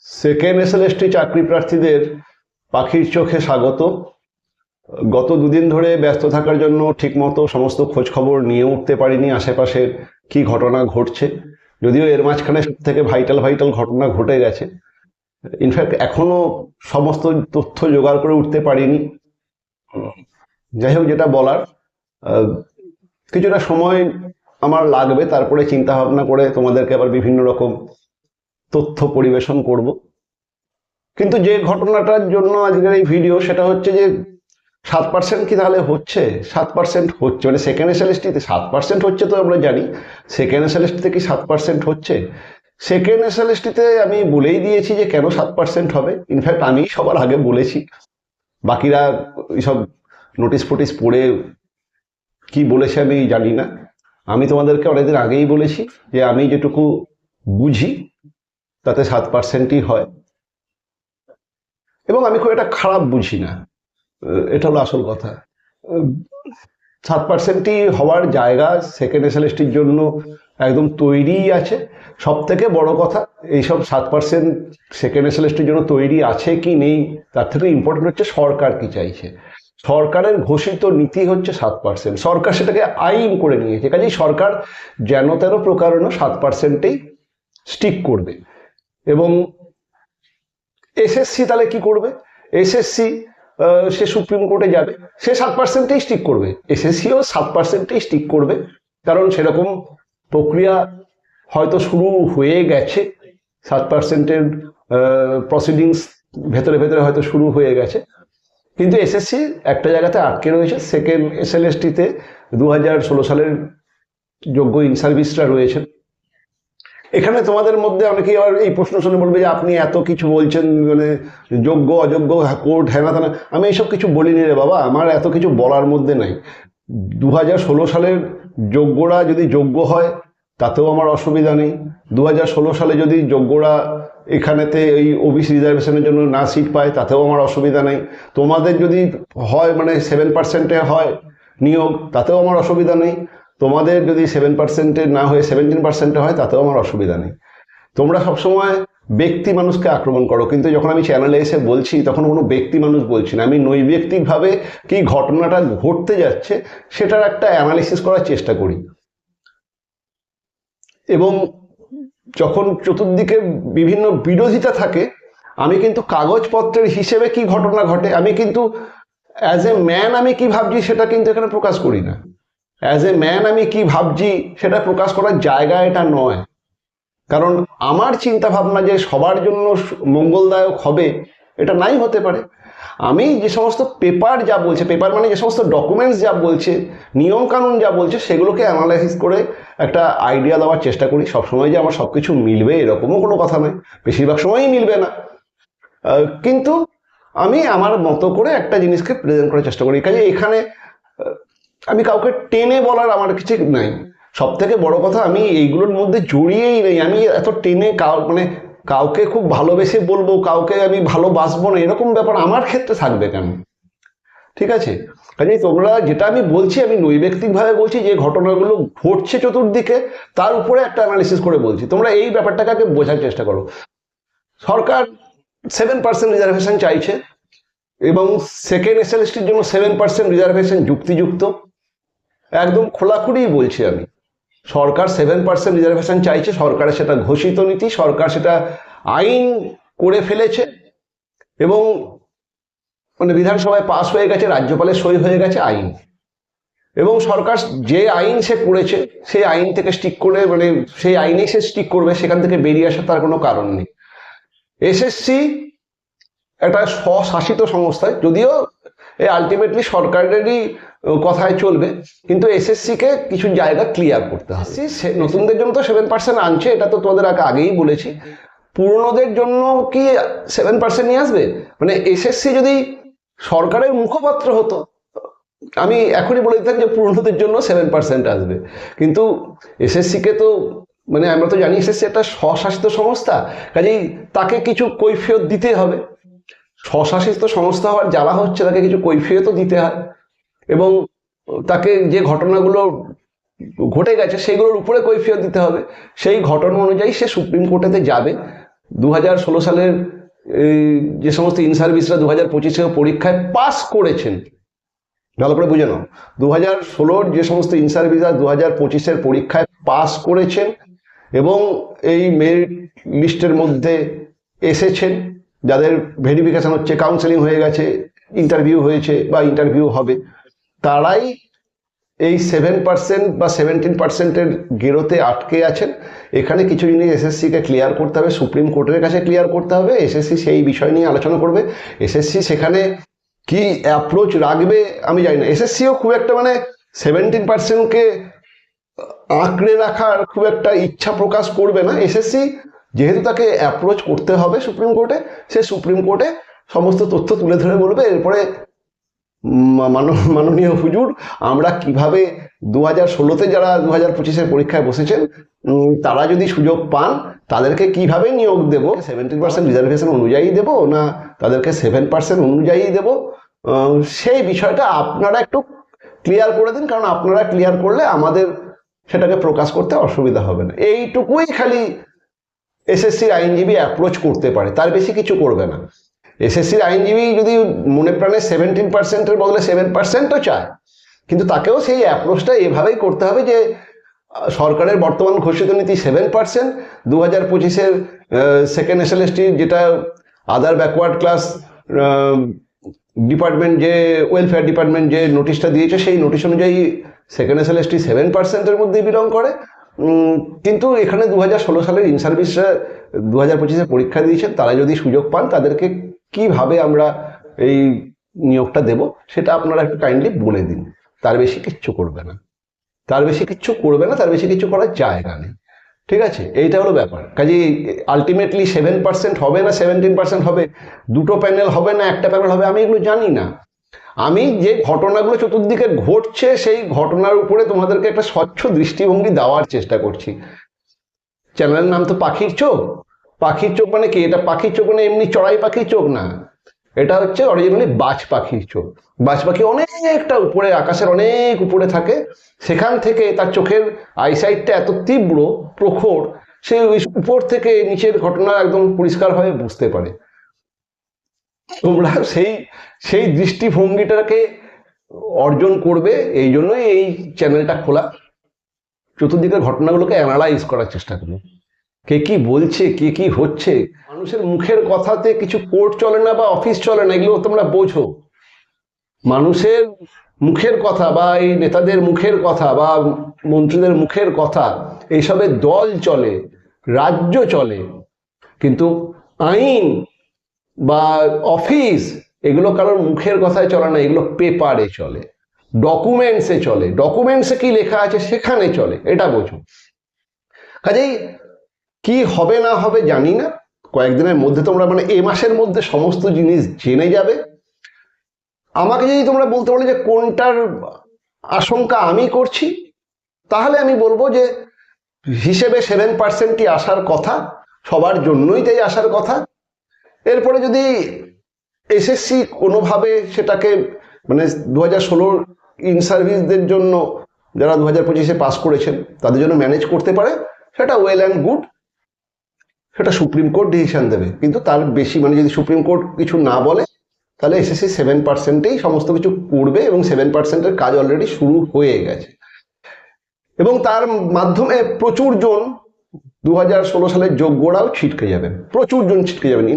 Second SLST চাকরি প্রার্থীদের পাখির চোখে স্বাগত। গত দুদিন ধরে ব্যস্ত থাকার জন্য ঠিকমতো সমস্ত খোঁজ খবর নিয়ে উঠতে পারিনি আশেপাশের কি ঘটনা ঘটছে, যদিও এর মাঝখানে সব থেকে ভাইটাল ঘটনা ঘটে গেছে। ইনফ্যাক্ট এখনো সমস্ত তথ্য জোগাড় করে উঠতে পারিনি। যাই হোক, যেটা বলার, কিছুটা সময় আমার লাগবে, তারপরে চিন্তা ভাবনা করে তোমাদেরকে আবার বিভিন্ন রকম তথ্য পরিবেশন করব। কিন্তু যে ঘটনাটার জন্য আজকের এই ভিডিও, সেটা হচ্ছে যে 7% কি তাহলে হচ্ছে? 7% হচ্ছে, মানে সেকেন্ড এসএলএসটিতে 7% হচ্ছে তো আমরা জানি। সেকেন্ড এসএলএসটিতে কি 7% হচ্ছে? সেকেন্ড এসএলএসটিতে আমি বলেই দিয়েছি যে কেন 7% হবে। ইনফ্যাক্ট আমি সবার আগে বলেছি, বাকিরা এইসব নোটিশ ফোটিস পড়ে কি বলেছে আমি জানি না। আমি তোমাদেরকে অনেকদিন আগেই বলেছি যে আমি যেটুকু বুঝি তাতে 7%ই হয়, এবং আমি খুব একটা খারাপ বুঝি না। এটা হলো আসল কথা। 7%ই হওয়ার জায়গা সেকেন্ড এসএলএসটির জন্য একদম তৈরিই আছে। সব থেকে বড় কথা, এইসব 7% সেকেন্ড এসএলএসটির জন্য তৈরি আছে কি নেই তার থেকে ইম্পর্টেন্ট হচ্ছে সরকার কি চাইছে। সরকারের ঘোষিত নীতি হচ্ছে 7%। সরকার সেটাকে আইন করে নিয়েছে, কাজেই সরকার যেন তেন প্রকারণ 7%ই স্টিক করবে। এবং এসএসসি তাহলে কি করবে? এসএসসি সে সুপ্রিম কোর্টে যাবে, সে 7%ই স্টিক করবে। এসএসসিও 7%ই স্টিক করবে, কারণ সেরকম প্রক্রিয়া হয়তো শুরু হয়ে গেছে। 7%-এর প্রসিডিংস ভেতরে ভেতরে হয়তো শুরু হয়ে গেছে, কিন্তু এসএসসি একটা জায়গাতে আটকে রয়েছে। সেকেন্ড এসএলএসটিতে 2016 সালের যোগ্য ইন সার্ভিসরা রয়েছেন। এখানে তোমাদের মধ্যে অনেকেই আবার এই প্রশ্ন শুনে বলবে যে আপনি এত কিছু বলছেন, মানে যোগ্য অযোগ্য কোর্ট হ্যানা ত্যানা। আমি এইসব কিছু বলিনি রে বাবা, আমার এত কিছু বলার মধ্যে নাই। 2016 সালের যোগ্যরা যদি যোগ্য হয় তাতেও আমার অসুবিধা নেই। 2016 সালে যদি যোগ্যরা এখানেতে এই ওবিসি রিজার্ভেশনের জন্য না সিট পায় তাতেও আমার অসুবিধা নেই। তোমাদের যদি হয়, মানে 7%-এ হয় নিয়োগ, তাতেও আমার অসুবিধা নেই। তোমাদের যদি 7%-এ না হয়ে 17%-এ হয় তাতেও আমার অসুবিধা নেই। তোমরা সবসময় ব্যক্তি মানুষকে আক্রমণ করো, কিন্তু যখন আমি চ্যানেলে এসে বলছি তখন কোনো ব্যক্তি মানুষ বলছি না। আমি নৈর্ব্যক্তিকভাবে কি ঘটনাটা ঘটতে যাচ্ছে সেটার একটা অ্যানালিসিস করার চেষ্টা করি। এবং যখন চতুর্দিকে বিভিন্ন বিরোধিতা থাকে, আমি কিন্তু কাগজপত্রের হিসেবে কি ঘটনা ঘটে, আমি কিন্তু অ্যাজ এ ম্যান আমি কি ভাবছি সেটা কিন্তু এখানে প্রকাশ করি না। অ্যাজ এ ম্যান আমি কি ভাবছি সেটা প্রকাশ করার জায়গা এটা নয়, কারণ আমার চিন্তা ভাবনা যে সবার জন্য মঙ্গলদায়ক হবে এটা নাই হতে পারে। আমি যে সমস্ত পেপার যা বলছে, পেপার মানে যে সমস্ত ডকুমেন্টস যা বলছে, নিয়মকানুন যা বলছে, সেগুলোকে অ্যানালাইসিস করে একটা আইডিয়া দেওয়ার চেষ্টা করি। সবসময় যে আমার সব কিছু মিলবে এরকমও কোনো কথা নয়, বেশিরভাগ সময়ই মিলবে না, কিন্তু আমি আমার মতো করে একটা জিনিসকে প্রেজেন্ট করার চেষ্টা করি। কাজে এখানে আমি কাউকে টেনে বলার আমার কিছু নাই। সব থেকে বড় কথা, আমি এইগুলোর মধ্যে জড়িয়েই নেই। আমি এত টেনে মানে কাউকে খুব ভালোবেসে বলবো, কাউকে আমি ভালোবাসবো না, এরকম ব্যাপার আমার ক্ষেত্রে থাকবে কেন? ঠিক আছে? কাজেই তোমরা যেটা আমি বলছি, আমি নৈর্ব্যক্তিকভাবে বলছি, যে ঘটনাগুলো ঘটছে চতুর্দিকে তার উপরে একটা অ্যানালিসিস করে বলছি। তোমরা এই ব্যাপারটাকে আগে বোঝার চেষ্টা করো। সরকার 7% রিজার্ভেশন চাইছে, এবং সেকেন্ড এসএলএসটির জন্য 7% রিজার্ভেশন যুক্তিযুক্ত। একদম খোলাখুলি বলছি আমি, সরকার 7% রিজার্ভেশন চাইছে, সরকারের সেটা ঘোষিত নীতি, সরকার সেটা আইন করে ফেলেছে, এবং মানে বিধানসভায় পাশ হয়ে গেছে, রাজ্যপালের সই হয়ে গেছে আইন। এবং সরকার যে আইন সে করেছে সেই আইন থেকে স্টিক করে, মানে সেই আইনেই সে স্টিক করবে, সেখান থেকে বেরিয়ে আসার তার কোনো কারণ নেই। এসএসসি একটা স্বশাসিত সংস্থা, যদিও আলটিমেটলি সরকারেরই কথায় চলবে, কিন্তু এসএসসিকে কিছু জায়গা ক্লিয়ার করতে হবে। নতুনদের জন্য তো 7% আনছে, এটা তো তোমাদের আগেই বলেছি। পুরনোদের জন্য কি 7% নিয়ে আসবে? মানে এসএসসি যদি সরকারের মুখপাত্র হতো, আমি এখনই বলে দিতাম যে পুরনোদের জন্য 7% আসবে। কিন্তু এসএসসিকে তো, মানে আমরা তো জানি এসএসসি একটা স্বশাসিত সংস্থা, কাজেই তাকে কিছু কৈফিয়ত দিতে হবে। স্বশাসিত সংস্থা হওয়ার জ্বালা হচ্ছে, তাকে কিছু কৈফিয়তও দিতে হয়, এবং তাকে যে ঘটনাগুলো ঘটে গেছে সেগুলোর উপরে কৈফিয়ত দিতে হবে। সেই ঘটনা অনুযায়ী সে সুপ্রিম কোর্টেতে যাবে, 2016 সালের যে সমস্ত ইন সার্ভিসরা 2025 পরীক্ষায় পাস করেছেন, ভালো করে বুঝে নাও, 2016 যে সমস্ত ইন সার্ভিসরা 2025 পরীক্ষায় পাস করেছেন এবং এই মেরিট লিস্টের মধ্যে এসেছেন, যাদের ভেরিফিকেশন হচ্ছে, কাউন্সেলিং হয়ে গেছে, ইন্টারভিউ হয়েছে বা ইন্টারভিউ হবে, তারাই এই 7% বা 17%-এর গেরোতে আটকে আছেন। এখানে কিছু জিনিস এসএসসিকে ক্লিয়ার করতে হবে, সুপ্রিম কোর্টের কাছে ক্লিয়ার করতে হবে। এসএসসি সেই বিষয় নিয়ে আলোচনা করবে। এসএসসি সেখানে কি অ্যাপ্রোচ রাখবে আমি জানি না। এসএসসিও খুব একটা মানে 17%কে আঁকড়ে রাখার খুব একটা ইচ্ছা প্রকাশ করবে না। এসএসসি যেহেতু তাকে অ্যাপ্রোচ করতে হবে সুপ্রিম কোর্টে, সে সুপ্রিম কোর্টে সমস্ত তথ্য তুলে ধরে বলবে, এরপরে মাননীয় হুজুর আমরা কিভাবে 2016-তে যারা 2025 পরীক্ষায় বসেছেন তারা যদি সুযোগ পান তাদেরকে কিভাবে নিয়োগ দেব, 17% রিজার্ভেশন অনুযায়ী দেব না তাদেরকে 7% অনুযায়ী দেব, সেই বিষয়টা আপনারা একটু ক্লিয়ার করে দিন, কারণ আপনারা ক্লিয়ার করলে আমাদের সেটাকে প্রকাশ করতে অসুবিধা হবে না। এইটুকুই খালি এসএসসির আইনজীবী অ্যাপ্রোচ করতে পারে, তার বেশি কিছু করবে না। এসএসসির আইনজীবী যদি মনে প্রাণে 17%-এর বদলে 7%ও চায়, কিন্তু তাকেও সেই অ্যাপ্রোচটা এভাবেই করতে হবে যে সরকারের বর্তমান ঘোষিত নীতি 7%, 2025 সেকেন্ড এসএলএসটি যেটা আদার ব্যাকওয়ার্ড ক্লাস ডিপার্টমেন্ট, যে ওয়েলফেয়ার ডিপার্টমেন্ট যে নোটিশটা দিয়েছে সেই নোটিশ অনুযায়ী সেকেন্ড এসএলএসটি 7%-এর মধ্যেই বিলং করে। কিন্তু এখানে 2016 সালের ইন সার্ভিসরা 2025 পরীক্ষা দিয়েছেন, তারা যদি সুযোগ পান তাদেরকে কিভাবে আমরা এই নিয়োগটা দেব সেটা আপনারা একটু কাইন্ডলি বলে দিন। তার বেশি কিচ্ছু করবে না, তার বেশি কিচ্ছু করার জায়গা নেই। ঠিক আছে, এইটা হলো ব্যাপার। কাজে আলটিমেটলি 7% হবে না 17% হবে, দুটো প্যানেল হবে না একটা প্যানেল হবে, আমি এগুলো জানি না। আমি যে ঘটনাগুলো চতুর্দিকে ঘটছে সেই ঘটনার উপরে তোমাদেরকে একটা স্বচ্ছ দৃষ্টিভঙ্গি দেওয়ার চেষ্টা করছি। চ্যানেলের নাম তো পাখির চোখ। পাখির চোখ মানে কি? এটা পাখির চোখ মানে এমনি চড়াই পাখির চোখ না, এটা হচ্ছে অরিজিনালি বাজ পাখির চোখ। বাজ পাখি অনেকটা উপরে, আকাশের অনেক উপরে থাকে, সেখান থেকে তার চোখের আইসাইটটা এত তীব্র প্রখর, সে উপর থেকে নিচের ঘটনা একদম পরিষ্কারভাবে বুঝতে পারে। তোমরা সেই দৃষ্টিভঙ্গিটাকে অর্জন করবে, এই জন্যই এই চ্যানেলটা খোলা। চতুর্দিকের ঘটনাগুলোকে অ্যানালাইজ করার চেষ্টা করো, কে কি বলছে, কে কি হচ্ছে। মানুষের মুখের কথাতে কিছু কোর্ট চলে না বা অফিস চলে না, এগুলো তোমরা বোঝো। মানুষের মুখের কথা বা এই নেতাদের মুখের কথা বা মন্ত্রীদের মুখের কথা, এইসবের দল চলে, রাজ্য চলে, কিন্তু আইন বা অফিস এগুলো কারোর মুখের কথায় চলে না, এগুলো পেপারে চলে, ডকুমেন্টসে চলে। ডকুমেন্টসে কি লেখা আছে সেখানে চলে, এটা বোঝো। কাজেই কি হবে না হবে জানি না, কয়েকদিনের মধ্যে তোমরা মানে এ মাসের মধ্যে সমস্ত জিনিস জেনে যাবে। আমাকে যদি তোমরা বলতে বলো যে কোনটার আশঙ্কা আমি করছি, তাহলে আমি বলবো যে হিসেবে 7%ই আসার কথা, সবার জন্যই তাই আসার কথা। এরপরে যদি এসএসসি কোনোভাবে সেটাকে মানে 2016 ইন সার্ভিসদের জন্য যারা 2025 পাস করেছেন তাদের জন্য ম্যানেজ করতে পারে, সেটা ওয়েল অ্যান্ড গুড, সেটা সুপ্রিম কোর্ট ডিসিশন দেবে। কিন্তু তার বেশি মানে যদি সুপ্রিম কোর্ট কিছু না বলে তাহলে এসএসসি 7%-এই সমস্ত কিছু করবে, এবং 7%-এর কাজ অলরেডি শুরু হয়ে গেছে, এবং তার মাধ্যমে প্রচুর জন 2016 সালের যোগ্যরাও ছিটকে যাবেন, প্রচুর জন ছিটকে যাবেন।